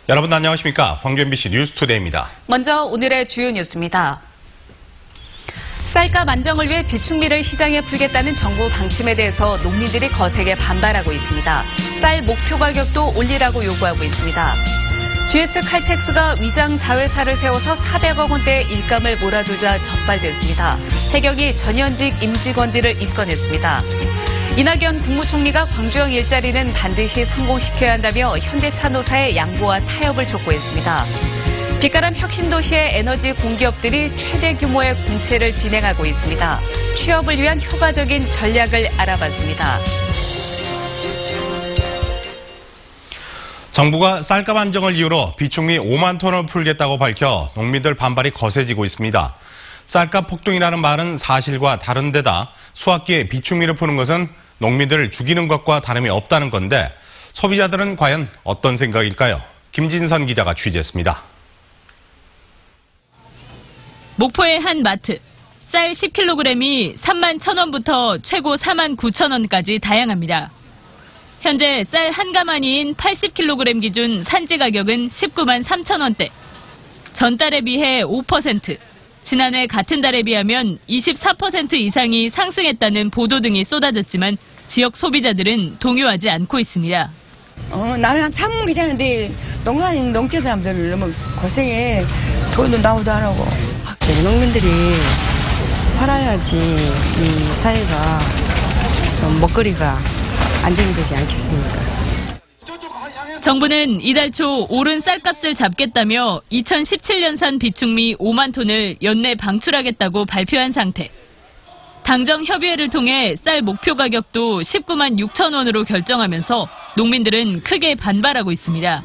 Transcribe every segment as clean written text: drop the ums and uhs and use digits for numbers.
여러분 안녕하십니까? 광주 MBC 뉴스투데이입니다. 먼저 오늘의 주요 뉴스입니다. 쌀값 안정을 위해 비축미를 시장에 풀겠다는 정부 방침에 대해서 농민들이 거세게 반발하고 있습니다. 쌀 목표 가격도 올리라고 요구하고 있습니다. GS 칼텍스가 위장 자회사를 세워서 400억 원대의 일감을 몰아주자 적발됐습니다. 해경이 전현직 임직원들을 입건했습니다. 이낙연 국무총리가 광주형 일자리는 반드시 성공시켜야 한다며 현대차 노사의 양보와 타협을 촉구했습니다. 빛가람 혁신도시의 에너지 공기업들이 최대 규모의 공채를 진행하고 있습니다. 취업을 위한 효과적인 전략을 알아봤습니다. 정부가 쌀값 안정을 이유로 비축미 5만 톤을 풀겠다고 밝혀 농민들 반발이 거세지고 있습니다. 쌀값 폭등이라는 말은 사실과 다른 데다 수확기에 비축미를 푸는 것은 농민들을 죽이는 것과 다름이 없다는 건데 소비자들은 과연 어떤 생각일까요? 김진선 기자가 취재했습니다. 목포의 한 마트. 쌀 10kg이 3만 1,000원부터 최고 4만 9,000원까지 다양합니다. 현재 쌀 한 가마니인 80kg 기준 산지 가격은 19만 3,000원대. 전달에 비해 5%, 지난해 같은 달에 비하면 24% 이상이 상승했다는 보도 등이 쏟아졌지만 지역 소비자들은 동요하지 않고 있습니다. 나는 참으면 괜찮은데 농촌 사람들 너무 고생해. 돈도 나오도 안 하고. 농민들이 살아야지 이 사회가 좀 먹거리가 안정되지 않겠습니까? 정부는 이달 초 오른 쌀값을 잡겠다며 2017년산 비축미 5만 톤을 연내 방출하겠다고 발표한 상태. 당정 협의회를 통해 쌀 목표 가격도 19만 6천 원으로 결정하면서 농민들은 크게 반발하고 있습니다.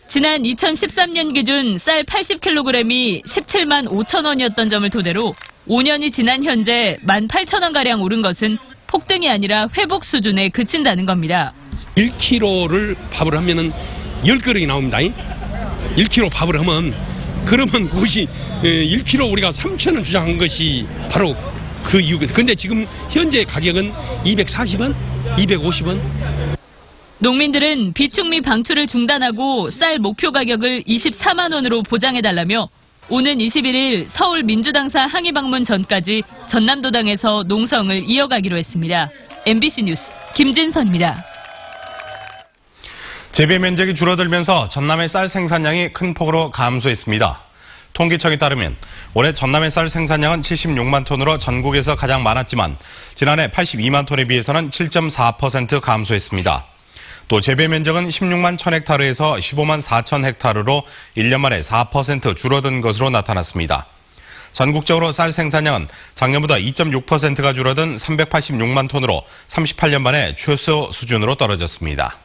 지난 2013년 기준 쌀 80kg이 17만 5천 원이었던 점을 토대로 5년이 지난 현재 18,000원가량 오른 것은 폭등이 아니라 회복 수준에 그친다는 겁니다. 1kg를 밥을 하면은 10그릇이 나옵니다. 1kg 밥을 하면 그러면 그것이 1kg 우리가 3,000원 주장한 것이 바로 그 이유거든요. 근데 지금 현재 가격은 240원, 250원. 농민들은 비축미 방출을 중단하고 쌀 목표 가격을 24만 원으로 보장해달라며 오는 21일 서울 민주당사 항의 방문 전까지 전남도당에서 농성을 이어가기로 했습니다. MBC 뉴스 김진선입니다. 재배 면적이 줄어들면서 전남의 쌀 생산량이 큰 폭으로 감소했습니다. 통계청에 따르면 올해 전남의 쌀 생산량은 76만 톤으로 전국에서 가장 많았지만 지난해 82만 톤에 비해서는 7.4% 감소했습니다. 또 재배 면적은 16만 1,000헥타르에서 15만 4천 헥타르로 1년 만에 4% 줄어든 것으로 나타났습니다. 전국적으로 쌀 생산량은 작년보다 2.6%가 줄어든 386만 톤으로 38년 만에 최소 수준으로 떨어졌습니다.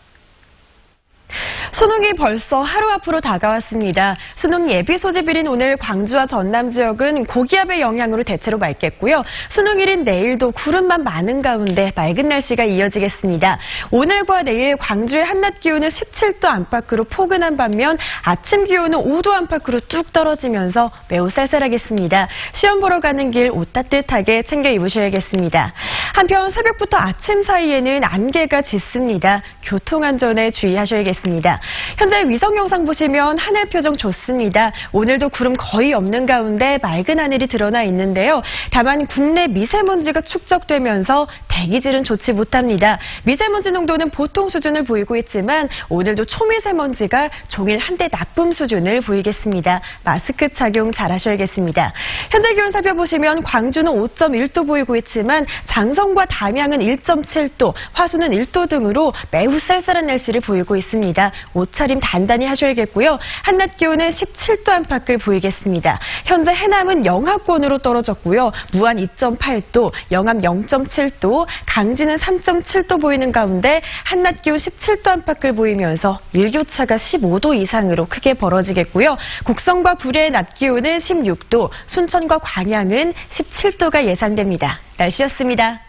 수능이 벌써 하루 앞으로 다가왔습니다. 수능 예비 소집일인 오늘 광주와 전남 지역은 고기압의 영향으로 대체로 맑겠고요. 수능일인 내일도 구름만 많은 가운데 맑은 날씨가 이어지겠습니다. 오늘과 내일 광주의 한낮 기온은 17도 안팎으로 포근한 반면 아침 기온은 5도 안팎으로 뚝 떨어지면서 매우 쌀쌀하겠습니다. 시험 보러 가는 길 옷 따뜻하게 챙겨 입으셔야겠습니다. 한편 새벽부터 아침 사이에는 안개가 짙습니다. 교통안전에 주의하셔야겠습니다. 현재 위성 영상 보시면 하늘 표정 좋습니다. 오늘도 구름 거의 없는 가운데 맑은 하늘이 드러나 있는데요. 다만 국내 미세먼지가 축적되면서 대기질은 좋지 못합니다. 미세먼지 농도는 보통 수준을 보이고 있지만 오늘도 초미세먼지가 종일 한대 나쁨 수준을 보이겠습니다. 마스크 착용 잘 하셔야겠습니다. 현재 기온 살펴보시면 광주는 5.1도 보이고 있지만 장성과 담양은 1.7도, 화수는 1도 등으로 매우 쌀쌀한 날씨를 보이고 있습니다. 옷차림 단단히 하셔야겠고요. 한낮 기온은 17도 안팎을 보이겠습니다. 현재 해남은 영하권으로 떨어졌고요. 무안 2.8도, 영암 0.7도, 강진은 3.7도 보이는 가운데 한낮 기온 17도 안팎을 보이면서 일교차가 15도 이상으로 크게 벌어지겠고요. 곡성과 구례의 낮 기온은 16도, 순천과 광양은 17도가 예상됩니다. 날씨였습니다.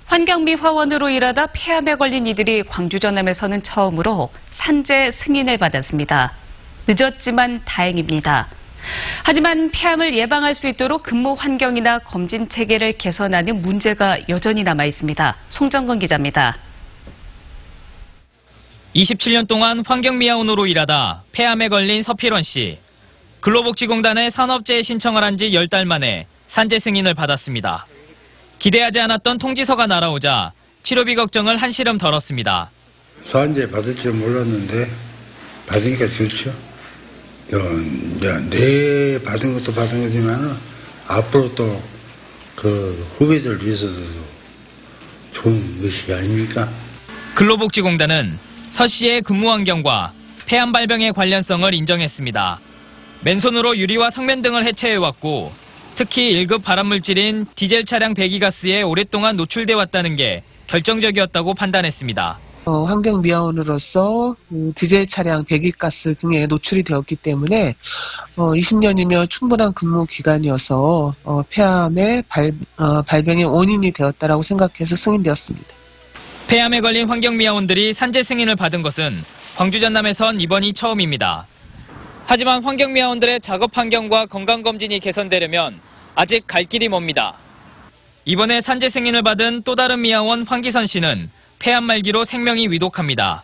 환경미 화원으로 일하다 폐암에 걸린 이들이 광주 전남에서는 처음으로 산재 승인을 받았습니다. 늦었지만 다행입니다. 하지만 폐암을 예방할 수 있도록 근무 환경이나 검진 체계를 개선하는 문제가 여전히 남아 있습니다. 송정근 기자입니다. 27년 동안 환경미화원으로 일하다 폐암에 걸린 서필원 씨. 근로복지공단에 산업재해 신청을 한 지 10달 만에 산재 승인을 받았습니다. 기대하지 않았던 통지서가 날아오자 치료비 걱정을 한시름 덜었습니다. 산재 받을 줄 몰랐는데 받으니까 좋죠. 내 받은 것도 받은 거지만 앞으로 또 그 후배들 위해서도 좋은 것이 아닙니까? 근로복지공단은 서 씨의 근무 환경과 폐암 발병의 관련성을 인정했습니다. 맨손으로 유리와 성면 등을 해체해왔고 특히 1급 발암물질인 디젤 차량 배기가스에 오랫동안 노출돼 왔다는 게 결정적이었다고 판단했습니다. 환경미화원으로서 디젤 차량 배기가스 등에 노출이 되었기 때문에 20년이면 충분한 근무 기간이어서 폐암의 발병의 원인이 되었다라고 생각해서 승인되었습니다. 폐암에 걸린 환경미화원들이 산재 승인을 받은 것은 광주 전남에선 이번이 처음입니다. 하지만 환경미화원들의 작업 환경과 건강검진이 개선되려면 아직 갈 길이 멉니다. 이번에 산재 승인을 받은 또 다른 미화원 황기선 씨는 폐암 말기로 생명이 위독합니다.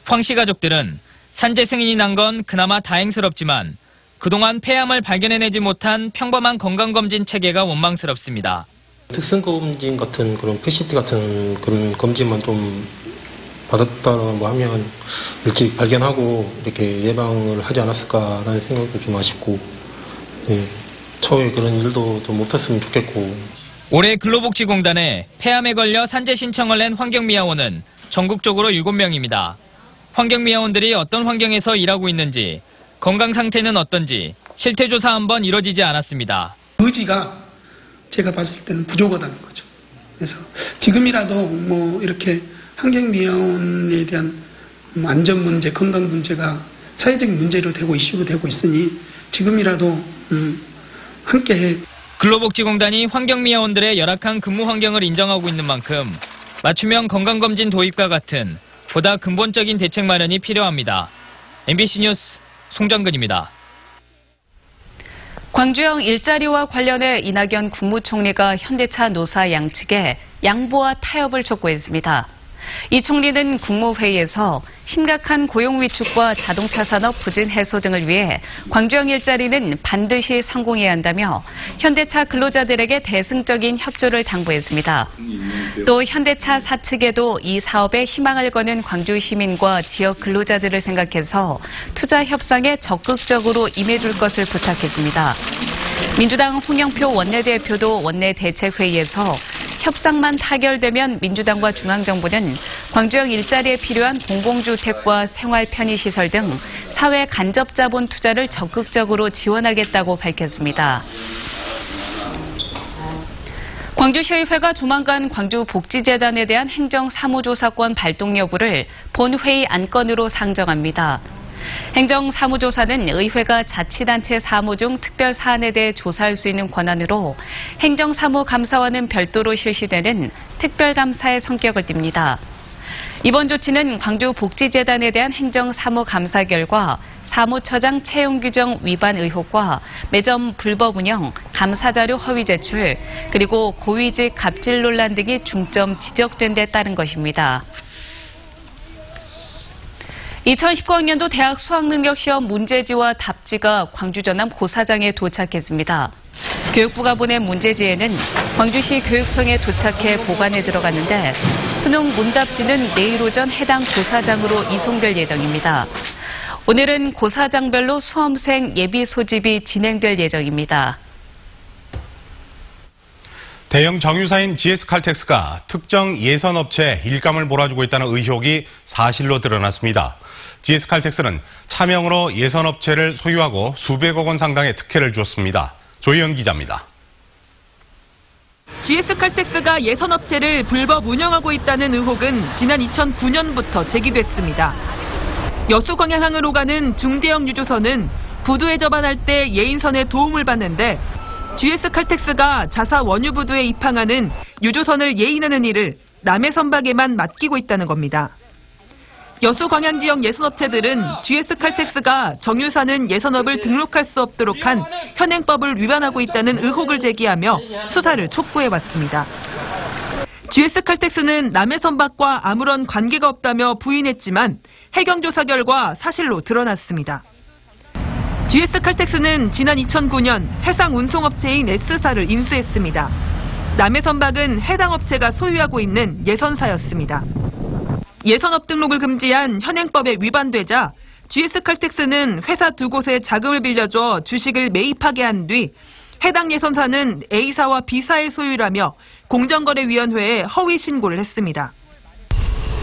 황 씨 가족들은 산재 승인이 난 건 그나마 다행스럽지만 그동안 폐암을 발견해내지 못한 평범한 건강검진 체계가 원망스럽습니다. 특성검진 같은 그런 PCT 같은 그런 검진만 좀 받았다고 하면 일찍 발견하고 이렇게 예방을 하지 않았을까라는 생각도 좀 아쉽고, 처음에 그런 일도 좀 없었으면 좋겠고. 올해 근로복지공단에 폐암에 걸려 산재 신청을 낸 환경미화원은 전국적으로 7명입니다. 환경미화원들이 어떤 환경에서 일하고 있는지, 건강 상태는 어떤지 실태조사 한번 이뤄지지 않았습니다. 의지가 제가 봤을 때는 부족하다는 거죠. 그래서 지금이라도 뭐 이렇게 환경미화원에 대한 안전 문제, 건강 문제가 사회적인 문제로 되고 이슈로 되고 있으니 지금이라도 함께해. 근로복지공단이 환경미화원들의 열악한 근무 환경을 인정하고 있는 만큼 맞춤형 건강검진 도입과 같은 보다 근본적인 대책 마련이 필요합니다. MBC 뉴스 송정근입니다. 광주형 일자리와 관련해 이낙연 국무총리가 현대차 노사 양측에 양보와 타협을 촉구했습니다. 이 총리는 국무회의에서 심각한 고용 위축과 자동차 산업 부진 해소 등을 위해 광주형 일자리는 반드시 성공해야 한다며 현대차 근로자들에게 대승적인 협조를 당부했습니다. 또 현대차 사측에도 이 사업에 희망을 거는 광주 시민과 지역 근로자들을 생각해서 투자 협상에 적극적으로 임해줄 것을 부탁했습니다. 민주당 홍영표 원내대표도 원내대책회의에서 협상만 타결되면 민주당과 중앙정부는 광주형 일자리에 필요한 공공주택과 생활 편의시설 등 사회 간접자본 투자를 적극적으로 지원하겠다고 밝혔습니다. 광주시의회가 조만간 광주복지재단에 대한 행정사무조사권 발동 여부를 본회의 안건으로 상정합니다. 행정사무조사는 의회가 자치단체 사무 중 특별 사안에 대해 조사할 수 있는 권한으로 행정사무감사와는 별도로 실시되는 특별감사의 성격을 띱니다. 이번 조치는 광주복지재단에 대한 행정사무감사 결과 사무처장 채용 규정 위반 의혹과 매점 불법 운영, 감사자료 허위 제출, 그리고 고위직 갑질 논란 등이 중점 지적된 데 따른 것입니다. 2019학년도 대학 수학능력시험 문제지와 답지가 광주 전남 고사장에 도착했습니다. 교육부가 보낸 문제지에는 광주시 교육청에 도착해 보관에 들어갔는데 수능 문답지는 내일 오전 해당 고사장으로 이송될 예정입니다. 오늘은 고사장별로 수험생 예비 소집이 진행될 예정입니다. 대형 정유사인 GS칼텍스가 특정 예선업체에 일감을 몰아주고 있다는 의혹이 사실로 드러났습니다. GS칼텍스는 차명으로 예선업체를 소유하고 수백억 원 상당의 특혜를 주었습니다. 조희연 기자입니다. GS칼텍스가 예선업체를 불법 운영하고 있다는 의혹은 지난 2009년부터 제기됐습니다. 여수광양항으로 가는 중대형 유조선은 부두에 접안할 때 예인선의 도움을 받는데 GS칼텍스가 자사 원유부두에 입항하는 유조선을 예인하는 일을 남해 선박에만 맡기고 있다는 겁니다. 여수 광양 지역 예선업체들은 GS칼텍스가 정유사는 예선업을 등록할 수 없도록 한 현행법을 위반하고 있다는 의혹을 제기하며 수사를 촉구해왔습니다. GS 칼텍스는 남해 선박과 아무런 관계가 없다며 부인했지만 해경 조사 결과 사실로 드러났습니다. GS 칼텍스는 지난 2009년 해상 운송업체인 S사를 인수했습니다. 남해 선박은 해당 업체가 소유하고 있는 예선사였습니다. 예선업 등록을 금지한 현행법에 위반되자 GS 칼텍스는 회사 두 곳에 자금을 빌려줘 주식을 매입하게 한 뒤 해당 예선사는 A사와 B사의 소유라며 공정거래위원회에 허위 신고를 했습니다.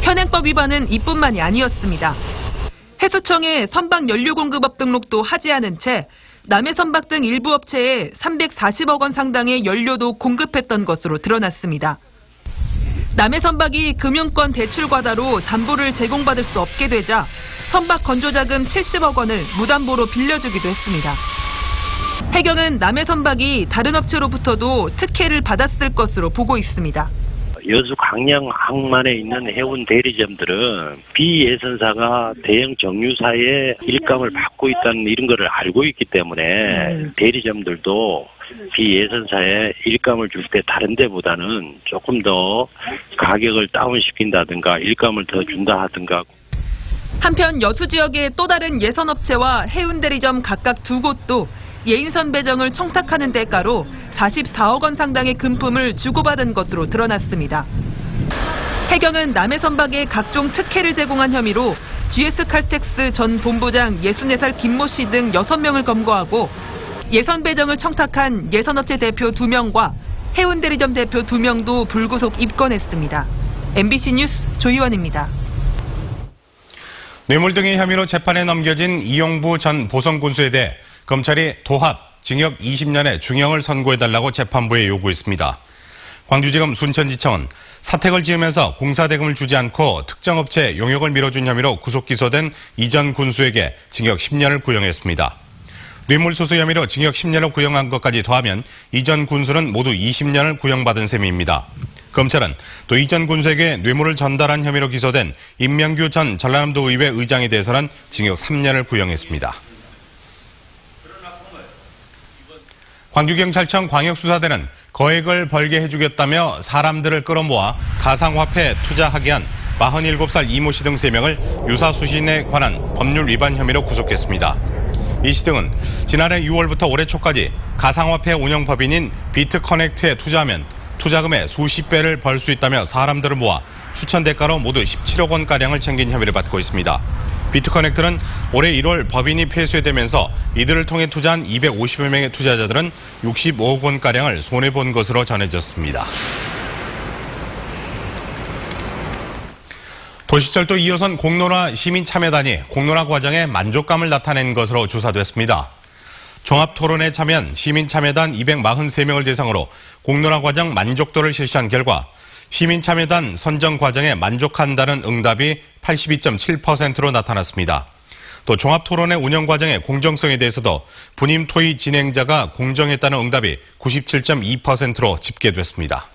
현행법 위반은 이뿐만이 아니었습니다. 해수청에 선박 연료공급업 등록도 하지 않은 채 남해 선박 등 일부 업체에 340억 원 상당의 연료도 공급했던 것으로 드러났습니다. 남해 선박이 금융권 대출 과다로 담보를 제공받을 수 없게 되자 선박 건조자금 70억 원을 무담보로 빌려주기도 했습니다. 해경은 남해 선박이 다른 업체로부터도 특혜를 받았을 것으로 보고 있습니다. 여수 광양 항만에 있는 해운 대리점들은 비예선사가 대형 정유사의 일감을 받고 있다는 이런 거를 알고 있기 때문에 대리점들도 비예선사의 일감을 줄 때 다른 데보다는 조금 더 가격을 다운시킨다든가 일감을 더 준다 하든가. 한편 여수 지역의 또 다른 예선업체와 해운 대리점 각각 두 곳도 예인선 배정을 청탁하는 대가로 44억 원 상당의 금품을 주고받은 것으로 드러났습니다. 해경은 남해 선박에 각종 특혜를 제공한 혐의로 GS 칼텍스 전 본부장 64살 김모 씨 등 6명을 검거하고 예선 배정을 청탁한 예선업체 대표 2명과 해운 대리점 대표 2명도 불구속 입건했습니다. MBC 뉴스 조희원입니다. 뇌물 등의 혐의로 재판에 넘겨진 이용부 전 보성군수에 대해 검찰이 도합, 징역 20년의 중형을 선고해달라고 재판부에 요구했습니다. 광주지검 순천지청은 사택을 지으면서 공사대금을 주지 않고 특정 업체에 용역을 밀어준 혐의로 구속 기소된 이 전 군수에게 징역 10년을 구형했습니다. 뇌물수수 혐의로 징역 10년을 구형한 것까지 더하면 이 전 군수는 모두 20년을 구형받은 셈입니다. 검찰은 또 이 전 군수에게 뇌물을 전달한 혐의로 기소된 임명규 전 전라남도 의회 의장에 대해서는 징역 3년을 구형했습니다. 광주경찰청 광역수사대는 거액을 벌게 해주겠다며 사람들을 끌어모아 가상화폐에 투자하게 한 47살 이모 씨 등 3명을 유사수신에 관한 법률 위반 혐의로 구속했습니다. 이 씨 등은 지난해 6월부터 올해 초까지 가상화폐 운영법인인 비트커넥트에 투자하면 투자금의 수십 배를 벌 수 있다며 사람들을 모아 추천 대가로 모두 17억 원가량을 챙긴 혐의를 받고 있습니다. 비트커넥트는 올해 1월 법인이 폐쇄되면서 이들을 통해 투자한 250여 명의 투자자들은 65억 원가량을 손해본 것으로 전해졌습니다. 도시철도 2호선 공론화 시민참여단이 공론화 과정에 만족감을 나타낸 것으로 조사됐습니다. 종합토론에 참여한 시민참여단 243명을 대상으로 공론화 과정 만족도를 실시한 결과 시민참여단 선정 과정에 만족한다는 응답이 82.7%로 나타났습니다. 또 종합토론회 운영 과정의 공정성에 대해서도 분임 토의 진행자가 공정했다는 응답이 97.2%로 집계됐습니다.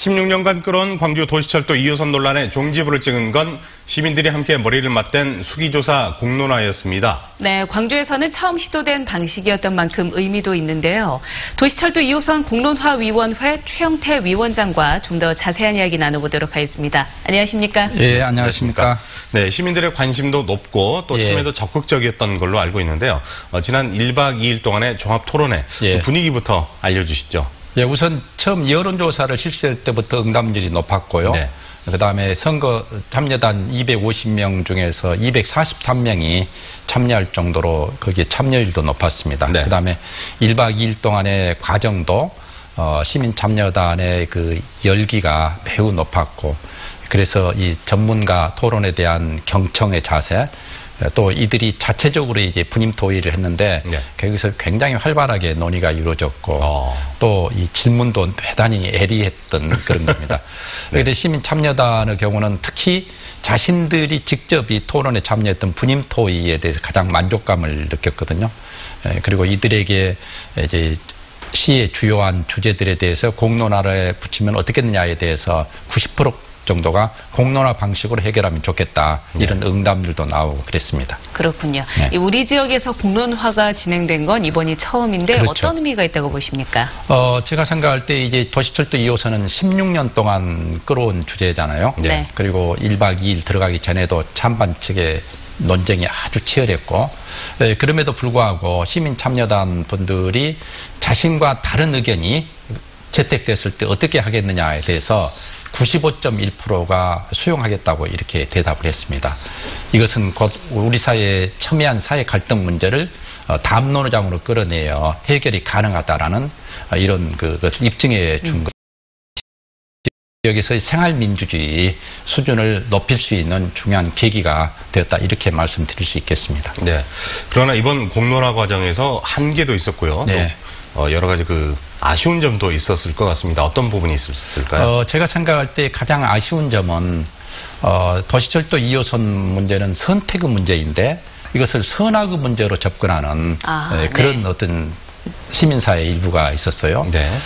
16년간 끌어온 광주 도시철도 2호선 논란에 종지부를 찍은 건 시민들이 함께 머리를 맞댄 수기조사 공론화였습니다. 네, 광주에서는 처음 시도된 방식이었던 만큼 의미도 있는데요. 도시철도 2호선 공론화위원회 최영태 위원장과 좀 더 자세한 이야기 나눠보도록 하겠습니다. 안녕하십니까? 예, 안녕하십니까? 네, 시민들의 관심도 높고 또 참여도 적극적이었던 걸로 알고 있는데요. 지난 1박 2일 동안의 종합토론회 분위기부터 알려주시죠. 예, 우선 처음 여론조사를 실시할 때부터 응답률이 높았고요. 네. 그다음에 선거 참여단 250명 중에서 243명이 참여할 정도로 거기에 참여율도 높았습니다. 네. 그다음에 1박 2일 동안의 과정도 시민 참여단의 그 열기가 매우 높았고, 그래서 이 전문가 토론에 대한 경청의 자세, 또 이들이 자체적으로 이제 분임 토의를 했는데 거기서 굉장히 활발하게 논의가 이루어졌고 또 이 질문도 대단히 애리했던 그런 겁니다. 그런데 시민 참여단의 경우는 특히 자신들이 직접 이 토론에 참여했던 분임 토의에 대해서 가장 만족감을 느꼈거든요. 그리고 이들에게 이제 시의 주요한 주제들에 대해서 공론화를 붙이면 어떻겠느냐에 대해서 90% 정도가 공론화 방식으로 해결하면 좋겠다. 이런 응답들도 나오고 그랬습니다. 그렇군요. 네. 우리 지역에서 공론화가 진행된 건 이번이 처음인데 그렇죠. 어떤 의미가 있다고 보십니까? 제가 생각할 때 이제 도시철도 2호선은 16년 동안 끌어온 주제잖아요. 네. 그리고 1박 2일 들어가기 전에도 찬반 측의 논쟁이 아주 치열했고, 그럼에도 불구하고 시민 참여단 분들이 자신과 다른 의견이 채택됐을 때 어떻게 하겠느냐에 대해서 95.1%가 수용하겠다고 이렇게 대답을 했습니다. 이것은 곧 우리 사회에 첨예한 사회 갈등 문제를 담론의장으로 끌어내어 해결이 가능하다라는 이런 그것을 입증해 준 것. 여기서의 생활민주주의 수준을 높일 수 있는 중요한 계기가 되었다, 이렇게 말씀드릴 수 있겠습니다. 네. 그러나 이번 공론화 과정에서 한계도 있었고요. 네. 또 여러 가지 아쉬운 점도 있었을 것 같습니다. 어떤 부분이 있었을까요? 제가 생각할 때 가장 아쉬운 점은 도시철도 2호선 문제는 선택의 문제인데 이것을 선악의 문제로 접근하는 그런 어떤 시민사회 일부가 있었어요. 네.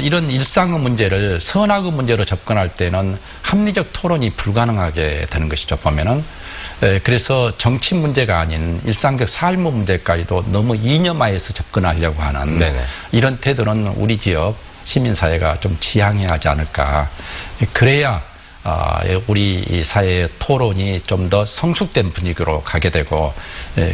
이런 일상의 문제를 선악의 문제로 접근할 때는 합리적 토론이 불가능하게 되는 것이죠, 보면은. 그래서 정치 문제가 아닌 일상적 삶의 문제까지도 너무 이념화해서 접근하려고 하는 네네. 이런 태도는 우리 지역 시민사회가 좀 지양해야 하지 않을까. 그래야 우리 이 사회의 토론이 좀 더 성숙된 분위기로 가게 되고,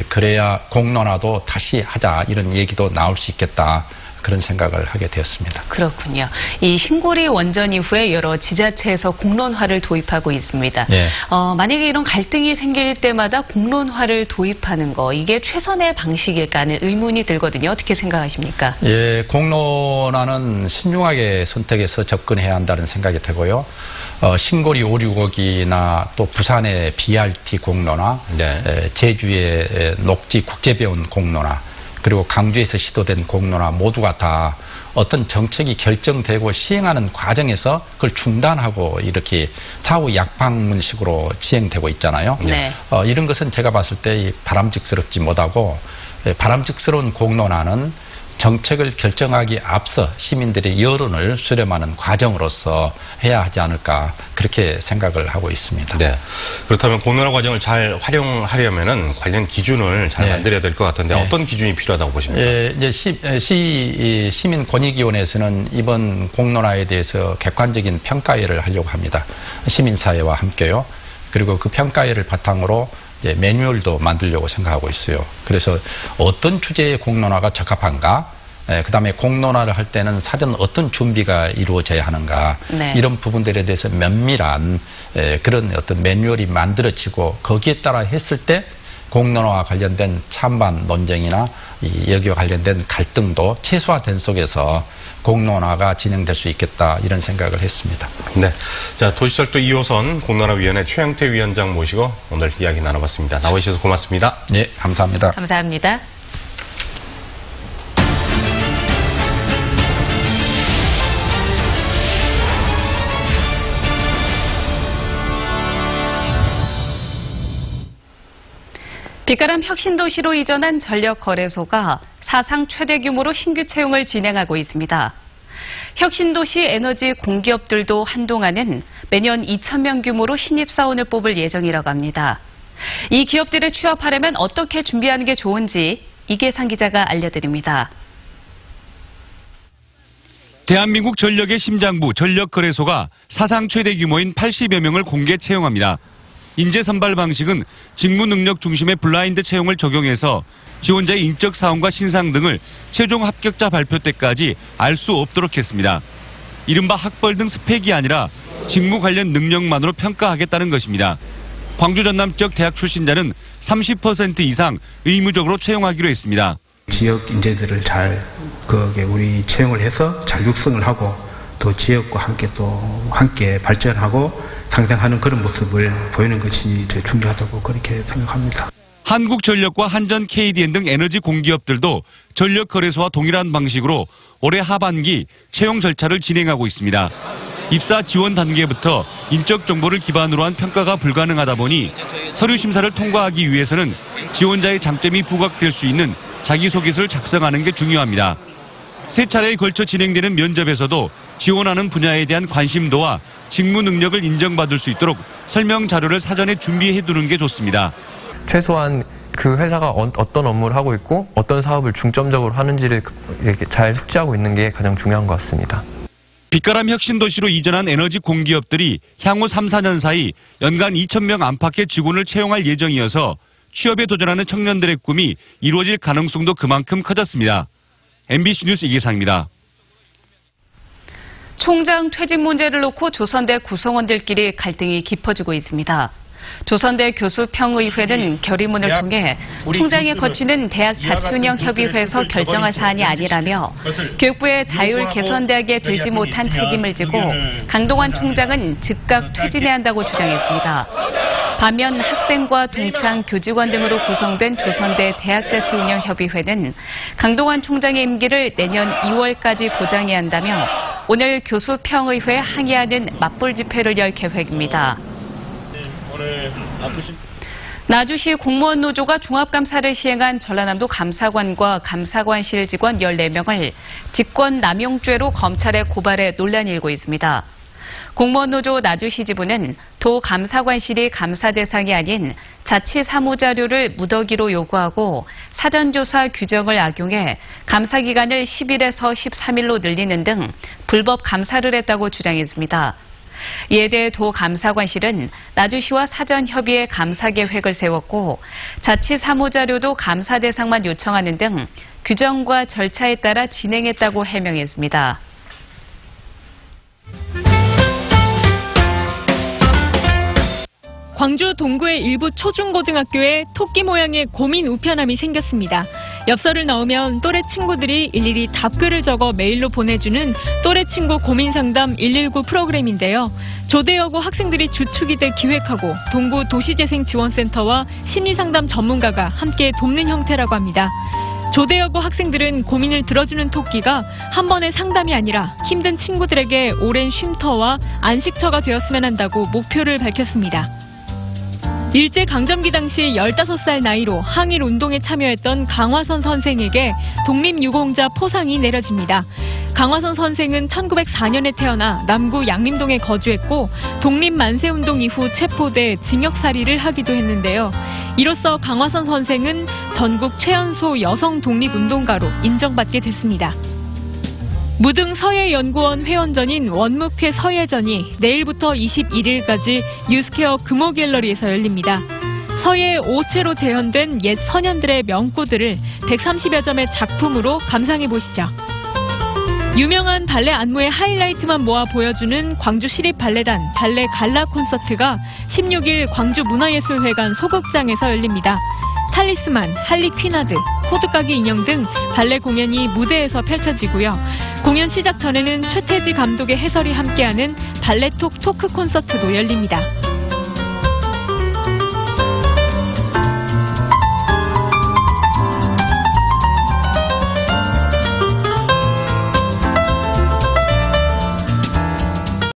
그래야 공론화도 다시 하자, 이런 얘기도 나올 수 있겠다, 그런 생각을 하게 되었습니다. 그렇군요. 이 신고리 원전 이후에 여러 지자체에서 공론화를 도입하고 있습니다. 네. 만약에 이런 갈등이 생길 때마다 공론화를 도입하는 거, 이게 최선의 방식일까 하는 의문이 들거든요. 어떻게 생각하십니까? 예, 공론화는 신중하게 선택해서 접근해야 한다는 생각이 되고요. 신고리 565기나 또 부산의 BRT 공론화, 네. 제주의 녹지 국제배운 공론화, 그리고 강주에서 시도된 공론화 모두가 다 어떤 정책이 결정되고 시행하는 과정에서 그걸 중단하고 이렇게 사후 약방문식으로 시행되고 있잖아요. 네. 이런 것은 제가 봤을 때 바람직스럽지 못하고, 바람직스러운 공론화는 정책을 결정하기 앞서 시민들의 여론을 수렴하는 과정으로서 해야 하지 않을까, 그렇게 생각을 하고 있습니다. 네. 그렇다면 공론화 과정을 잘 활용하려면은 관련 기준을 잘 만들어야 될 것 같은데 어떤 기준이 필요하다고 보십니까? 이제 시민권익위원회에서는 이번 공론화에 대해서 객관적인 평가회를 하려고 합니다. 시민사회와 함께요. 그리고 그 평가회를 바탕으로 이제 매뉴얼도 만들려고 생각하고 있어요. 그래서 어떤 주제의 공론화가 적합한가, 그 다음에 공론화를 할 때는 사전 어떤 준비가 이루어져야 하는가, 네. 이런 부분들에 대해서 면밀한 그런 어떤 매뉴얼이 만들어지고, 거기에 따라 했을 때 공론화와 관련된 찬반 논쟁이나 여기와 관련된 갈등도 최소화된 속에서 공론화가 진행될 수 있겠다, 이런 생각을 했습니다. 네. 자, 도시철도 2호선 공론화위원회 최영태 위원장 모시고 오늘 이야기 나눠봤습니다. 나와주셔서 고맙습니다. 네, 감사합니다. 감사합니다. 빛가람 혁신도시로 이전한 전력거래소가 사상 최대 규모로 신규 채용을 진행하고 있습니다. 혁신도시 에너지 공기업들도 한동안은 매년 2,000명 규모로 신입사원을 뽑을 예정이라고 합니다. 이 기업들을 취업하려면 어떻게 준비하는 게 좋은지 이계상 기자가 알려드립니다. 대한민국 전력의 심장부 전력거래소가 사상 최대 규모인 80여 명을 공개 채용합니다. 인재 선발 방식은 직무 능력 중심의 블라인드 채용을 적용해서 지원자의 인적 사원과 신상 등을 최종 합격자 발표 때까지 알 수 없도록 했습니다. 이른바 학벌 등 스펙이 아니라 직무 관련 능력만으로 평가하겠다는 것입니다. 광주 전남 지역 대학 출신자는 30% 이상 의무적으로 채용하기로 했습니다. 지역 인재들을 잘 우리 채용을 해서 잘 육성을 하고 또 지역과 함께 발전하고 상생하는 그런 모습을 보이는 것이 제일 중요하다고 그렇게 생각합니다. 한국전력과 한전, KDN 등 에너지 공기업들도 전력거래소와 동일한 방식으로 올해 하반기 채용 절차를 진행하고 있습니다. 입사 지원 단계부터 인적 정보를 기반으로 한 평가가 불가능하다 보니 서류 심사를 통과하기 위해서는 지원자의 장점이 부각될 수 있는 자기소개서를 작성하는 게 중요합니다. 세 차례에 걸쳐 진행되는 면접에서도 지원하는 분야에 대한 관심도와 직무 능력을 인정받을 수 있도록 설명 자료를 사전에 준비해 두는 게 좋습니다. 최소한 그 회사가 어떤 업무를 하고 있고 어떤 사업을 중점적으로 하는지를 이렇게 잘 숙지하고 있는 게 가장 중요한 것 같습니다. 빛가람 혁신도시로 이전한 에너지 공기업들이 향후 3, 4년 사이 연간 2,000명 안팎의 직원을 채용할 예정이어서 취업에 도전하는 청년들의 꿈이 이루어질 가능성도 그만큼 커졌습니다. MBC 뉴스 이계상입니다. 총장 퇴진 문제를 놓고 조선대 구성원들끼리 갈등이 깊어지고 있습니다. 조선대 교수평의회는 결의문을 통해 총장이 거치는 대학 자치운영협의회에서 결정할 사안이 아니라며 교육부의 자율개선대학에 들지 못한 책임을 지고 강동원 총장은 즉각 퇴진해야 한다고 주장했습니다. 반면 학생과 동창, 교직원 등으로 구성된 조선대 대학자치운영협의회는 강동원 총장의 임기를 내년 2월까지 보장해야 한다며 오늘 교수평의회에 항의하는 맞불 집회를 열 계획입니다. 나주시 공무원 노조가 종합감사를 시행한 전라남도 감사관과 감사관실 직원 14명을 직권남용죄로 검찰에 고발해 논란이 일고 있습니다. 공무원 노조 나주시 지부는 도 감사관실이 감사 대상이 아닌 자치 사무자료를 무더기로 요구하고 사전조사 규정을 악용해 감사 기간을 10일에서 13일로 늘리는 등 불법 감사를 했다고 주장했습니다. 이에 대해 도 감사관실은 나주시와 사전 협의해 감사 계획을 세웠고 자치 사무자료도 감사 대상만 요청하는 등 규정과 절차에 따라 진행했다고 해명했습니다. 광주 동구의 일부 초중고등학교에 토끼 모양의 고민 우편함이 생겼습니다. 엽서를 넣으면 또래 친구들이 일일이 답글을 적어 메일로 보내주는 또래 친구 고민 상담 119 프로그램인데요. 조대여고 학생들이 주축이 돼 기획하고 동구 도시재생지원센터와 심리상담 전문가가 함께 돕는 형태라고 합니다. 조대여고 학생들은 고민을 들어주는 토끼가 한 번의 상담이 아니라 힘든 친구들에게 오랜 쉼터와 안식처가 되었으면 한다고 목표를 밝혔습니다. 일제강점기 당시 15살 나이로 항일운동에 참여했던 강화선 선생에게 독립유공자 포상이 내려집니다. 강화선 선생은 1904년에 태어나 남구 양림동에 거주했고 독립만세운동 이후 체포돼 징역살이를 하기도 했는데요. 이로써 강화선 선생은 전국 최연소 여성 독립운동가로 인정받게 됐습니다. 무등 서예연구원 회원전인 원묵회 서예전이 내일부터 21일까지 유스케어 금호갤러리에서 열립니다. 서예 5채로 재현된 옛 선현들의 명구들을 130여 점의 작품으로 감상해보시죠. 유명한 발레 안무의 하이라이트만 모아 보여주는 광주시립발레단 발레 갈라 콘서트가 16일 광주문화예술회관 소극장에서 열립니다. 탈리스만, 할리퀸하드, 호두까기 인형 등 발레 공연이 무대에서 펼쳐지고요. 공연 시작 전에는 최태지 감독의 해설이 함께하는 발레톡 토크 콘서트도 열립니다.